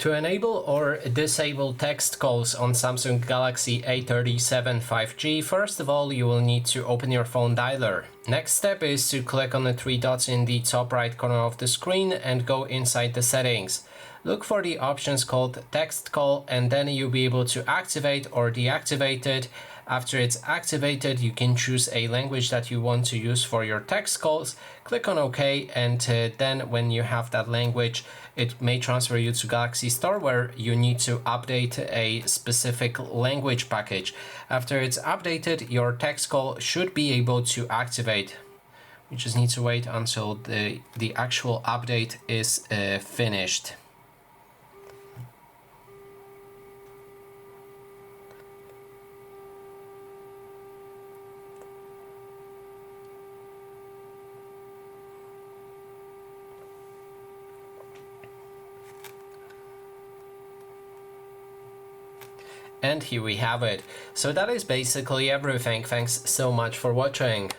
To enable or disable text calls on Samsung Galaxy A37 5G, first of all, you will need to open your phone dialer. Next step is to click on the three dots in the top right corner of the screen and go inside the settings. Look for the options called text call, and then you'll be able to activate or deactivate it. After it's activated, you can choose a language that you want to use for your text calls. Click on OK, and then when you have that language, it may transfer you to Galaxy Store, where you need to update a specific language package. After it's updated, your text call should be able to activate. We just need to wait until the actual update is finished. And here we have it. So that is basically everything. Thanks so much for watching.